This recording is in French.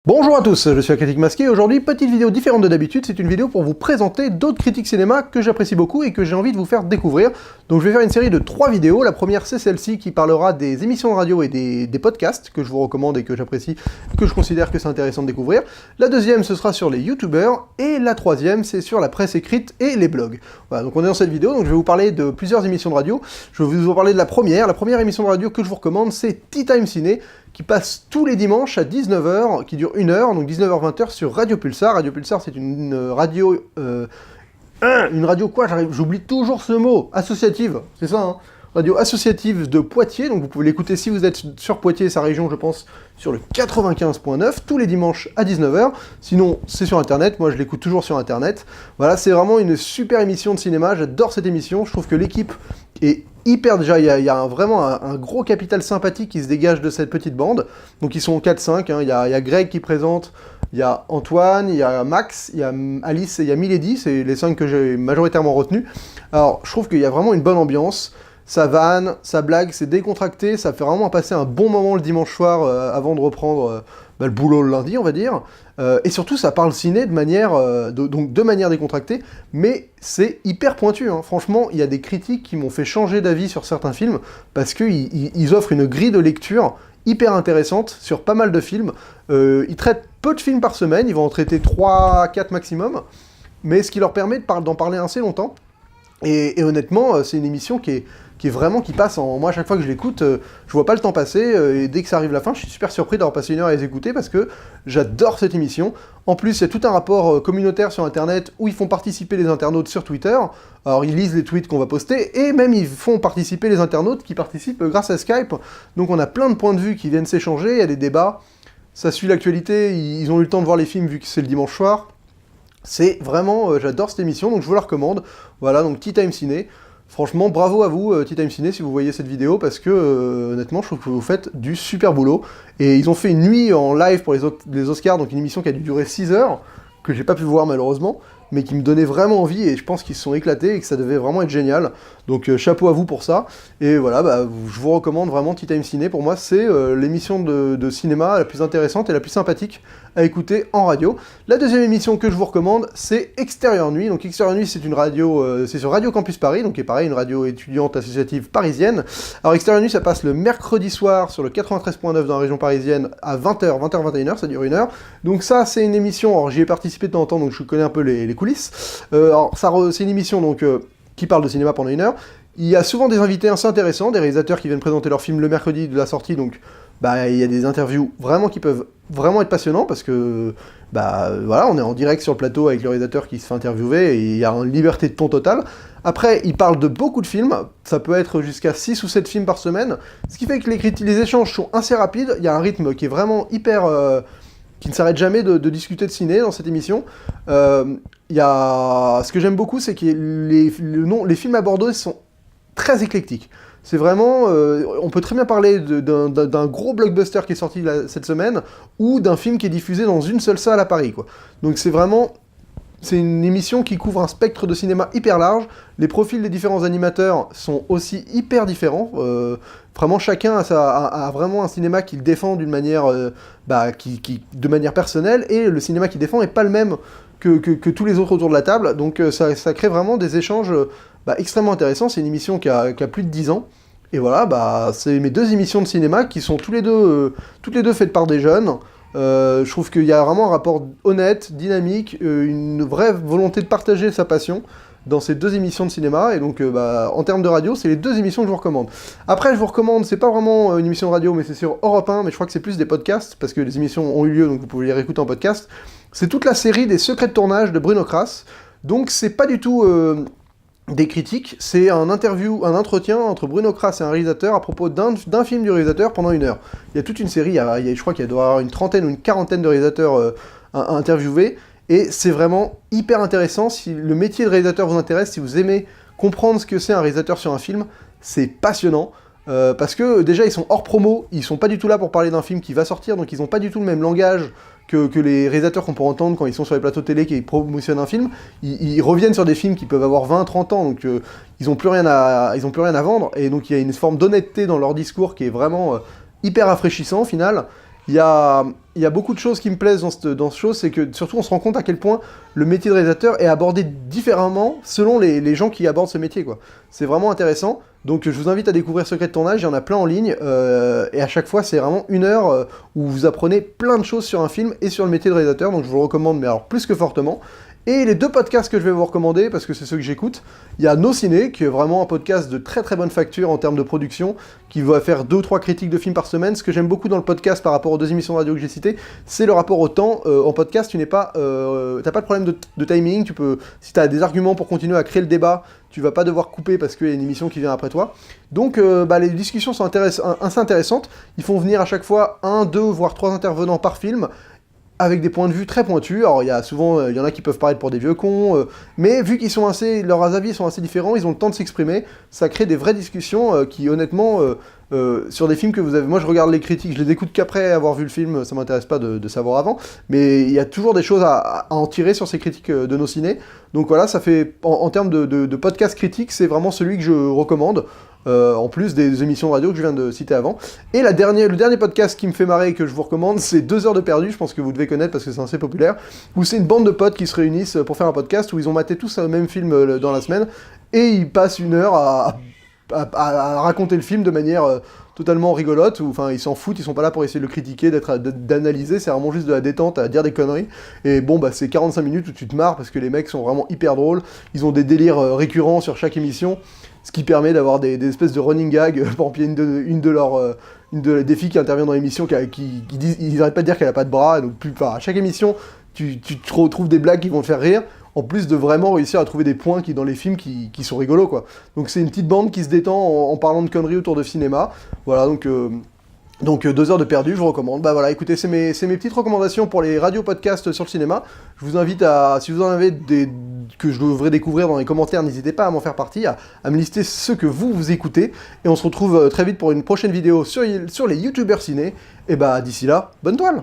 Bonjour à tous, je suis Critique Masqué et aujourd'hui, petite vidéo différente de d'habitude, c'est une vidéo pour vous présenter d'autres critiques cinéma que j'apprécie beaucoup et que j'ai envie de vous faire découvrir. Donc je vais faire une série de 3 vidéos, la première c'est celle-ci qui parlera des émissions de radio et des podcasts que je vous recommande et que j'apprécie, que je considère que c'est intéressant de découvrir. La deuxième ce sera sur les youtubeurs et la troisième c'est sur la presse écrite et les blogs. Voilà, donc on est dans cette vidéo, donc je vais vous parler de plusieurs émissions de radio. Je vais vous parler de la première émission de radio que je vous recommande c'est Tea Time Ciné, qui passe tous les dimanches à 19h, qui dure 1 heure, donc 19h-20h sur Radio Pulsar. Radio Pulsar, c'est une radio... une radio quoi? J'oublie toujours ce mot. Associative, c'est ça, hein? Radio associative de Poitiers, donc vous pouvez l'écouter si vous êtes sur Poitiers et sa région, je pense, sur le 95.9, tous les dimanches à 19h. Sinon, c'est sur Internet, moi je l'écoute toujours sur Internet. Voilà, c'est vraiment une super émission de cinéma, j'adore cette émission, je trouve que l'équipe est hyper... Déjà, il y a vraiment un gros capital sympathique qui se dégage de cette petite bande. Donc ils sont 4-5, hein. Il y a Greg qui présente, il y a Antoine, il y a Max, il y a Alice et il y a Milady, c'est les 5 que j'ai majoritairement retenus. Alors, je trouve qu'il y a vraiment une bonne ambiance. Ça vanne, ça blague, c'est décontracté, ça fait vraiment passer un bon moment le dimanche soir avant de reprendre le boulot le lundi, on va dire. Et surtout, ça parle ciné de manière, de manière décontractée, mais c'est hyper pointu, hein. Franchement, il y a des critiques qui m'ont fait changer d'avis sur certains films, parce qu'ils offrent une grille de lecture hyper intéressante sur pas mal de films. Ils traitent peu de films par semaine, ils vont en traiter 3-4 maximum, mais ce qui leur permet d'en parler assez longtemps. Et honnêtement, c'est une émission qui est vraiment, qui passe en... Moi, à chaque fois que je l'écoute, je vois pas le temps passer, et dès que ça arrive la fin, je suis super surpris d'avoir passé 1 heure à les écouter, parce que j'adore cette émission. En plus, il y a tout un rapport communautaire sur Internet, où ils font participer les internautes sur Twitter. Alors, ils lisent les tweets qu'on va poster, et même ils font participer les internautes qui participent grâce à Skype. Donc on a plein de points de vue qui viennent s'échanger, il y a des débats, ça suit l'actualité, ils ont eu le temps de voir les films vu que c'est le dimanche soir. C'est vraiment, j'adore cette émission, donc je vous la recommande. Voilà, donc Tea Time Ciné. Franchement, bravo à vous, Tea Time Ciné, si vous voyez cette vidéo, parce que, honnêtement, je trouve que vous faites du super boulot. Et ils ont fait une nuit en live pour les Oscars, donc une émission qui a dû durer 6 heures, que j'ai pas pu voir malheureusement, mais qui me donnait vraiment envie, et je pense qu'ils se sont éclatés, et que ça devait vraiment être génial. Donc chapeau à vous pour ça. Et voilà, je vous recommande vraiment Tea Time Ciné. Pour moi, c'est l'émission de cinéma la plus intéressante et la plus sympathique à écouter en radio. La deuxième émission que je vous recommande, c'est Extérieur Nuit. Donc Extérieur Nuit, c'est une radio, c'est sur Radio Campus Paris, donc qui est pareil, une radio étudiante associative parisienne. Alors Extérieur Nuit, ça passe le mercredi soir sur le 93.9 dans la région parisienne à 20h, 20h-21h, ça dure 1 heure. Donc ça, c'est une émission, alors j'y ai participé de temps en temps, donc je connais un peu les coulisses. Alors c'est une émission donc qui parle de cinéma pendant 1 heure. Il y a souvent des invités assez intéressants, des réalisateurs qui viennent présenter leur film le mercredi de la sortie, donc il y a des interviews vraiment qui peuvent vraiment être passionnants, parce que voilà, on est en direct sur le plateau avec le réalisateur qui se fait interviewer, et il y a une liberté de ton totale. Après, ils parlent de beaucoup de films, ça peut être jusqu'à 6 ou 7 films par semaine, ce qui fait que les échanges sont assez rapides, il y a un rythme qui est vraiment hyper... qui ne s'arrête jamais de discuter de ciné dans cette émission. Ce que j'aime beaucoup, c'est que les films abordés sont très éclectiques. C'est vraiment... on peut très bien parler d'un gros blockbuster qui est sorti cette semaine, ou d'un film qui est diffusé dans une seule salle à Paris, quoi. Donc c'est vraiment... C'est une émission qui couvre un spectre de cinéma hyper large. Les profils des différents animateurs sont aussi hyper différents. Vraiment, chacun a vraiment un cinéma qu'il défend d'une manière, de manière personnelle, et le cinéma qu'il défend n'est pas le même que tous les autres autour de la table. Donc ça crée vraiment des échanges extrêmement intéressants. C'est une émission qui a plus de 10 ans. Et voilà, c'est mes 2 émissions de cinéma qui sont toutes les deux faites par des jeunes. Je trouve qu'il y a vraiment un rapport honnête, dynamique, une vraie volonté de partager sa passion dans ces 2 émissions de cinéma, et donc en termes de radio, c'est les 2 émissions que je vous recommande. Après, je vous recommande, c'est pas vraiment une émission de radio, mais c'est sur Europe 1, mais je crois que c'est plus des podcasts, parce que les émissions ont eu lieu, donc vous pouvez les réécouter en podcast. C'est toute la série des secrets de tournage de Bruno Kras, donc c'est pas du tout... des critiques, c'est un entretien entre Bruno Kras et un réalisateur à propos d'un film du réalisateur pendant 1 heure. Il y a toute une série, je crois qu'il doit y avoir une trentaine ou une quarantaine de réalisateurs interviewés, et c'est vraiment hyper intéressant. Si le métier de réalisateur vous intéresse, si vous aimez comprendre ce que c'est un réalisateur sur un film, c'est passionnant. Parce que déjà ils sont hors promo, ils sont pas du tout là pour parler d'un film qui va sortir, donc ils ont pas du tout le même langage que les réalisateurs qu'on peut entendre quand ils sont sur les plateaux télé qui promotionnent un film. Ils reviennent sur des films qui peuvent avoir 20-30 ans, donc ils ont plus rien à vendre, et donc il y a une forme d'honnêteté dans leur discours qui est vraiment hyper rafraîchissant au final. Il y a beaucoup de choses qui me plaisent dans ce show, c'est que surtout on se rend compte à quel point le métier de réalisateur est abordé différemment selon les gens qui abordent ce métier, quoi. C'est vraiment intéressant, donc je vous invite à découvrir Secret de tournage, il y en a plein en ligne, et à chaque fois c'est vraiment 1 heure où vous apprenez plein de choses sur un film et sur le métier de réalisateur, donc je vous le recommande, mais alors plus que fortement. Et les 2 podcasts que je vais vous recommander, parce que c'est ceux que j'écoute, il y a Nos Ciné, qui est vraiment un podcast de très très bonne facture en termes de production, qui va faire 2 ou 3 critiques de films par semaine. Ce que j'aime beaucoup dans le podcast par rapport aux 2 émissions de radio que j'ai citées, c'est le rapport au temps. En podcast, tu n'es pas, t'as pas de problème de timing, si tu as des arguments pour continuer à créer le débat, tu vas pas devoir couper parce qu'il y a une émission qui vient après toi. Donc les discussions sont assez intéressantes, ils font venir à chaque fois 1, 2, voire 3 intervenants par film, avec des points de vue très pointus. Alors il y en a qui peuvent paraître pour des vieux cons, mais vu qu'ils sont leurs avis sont assez différents, ils ont le temps de s'exprimer, ça crée des vraies discussions qui honnêtement, sur des films que vous avez... Moi je regarde les critiques, je les écoute qu'après avoir vu le film, ça m'intéresse pas de savoir avant, mais il y a toujours des choses à en tirer sur ces critiques de Nos Ciné. Donc voilà, ça fait, en termes de podcast critique, c'est vraiment celui que je recommande. En plus des émissions de radio que je viens de citer avant. Et le dernier podcast qui me fait marrer et que je vous recommande, c'est 2 heures de perdu, je pense que vous devez connaître parce que c'est assez populaire, où c'est une bande de potes qui se réunissent pour faire un podcast, où ils ont maté tous le même film dans la semaine, et ils passent 1 heure à raconter le film de manière totalement rigolote, enfin ils s'en foutent, ils sont pas là pour essayer de le critiquer, d'analyser, c'est vraiment juste de la détente, à dire des conneries, et bon bah c'est 45 minutes où tu te marres parce que les mecs sont vraiment hyper drôles, ils ont des délires récurrents sur chaque émission, ce qui permet d'avoir des espèces de running gags. Par exemple, il y a des filles qui interviennent dans l'émission qui disent, ils n'arrêtent pas de dire qu'elle a pas de bras, donc à chaque émission, tu te retrouves des blagues qui vont te faire rire, en plus de vraiment réussir à trouver des points dans les films qui sont rigolos, quoi. Donc c'est une petite bande qui se détend en parlant de conneries autour de cinéma. Voilà, donc 2 heures de perdu, je vous recommande. Bah voilà, écoutez, c'est mes petites recommandations pour les radios-podcasts sur le cinéma. Je vous invite si vous en avez que je devrais découvrir dans les commentaires, n'hésitez pas à m'en faire partie, à me lister ceux que vous écoutez. Et on se retrouve très vite pour une prochaine vidéo sur les youtubeurs ciné. Et bah d'ici là, bonne toile!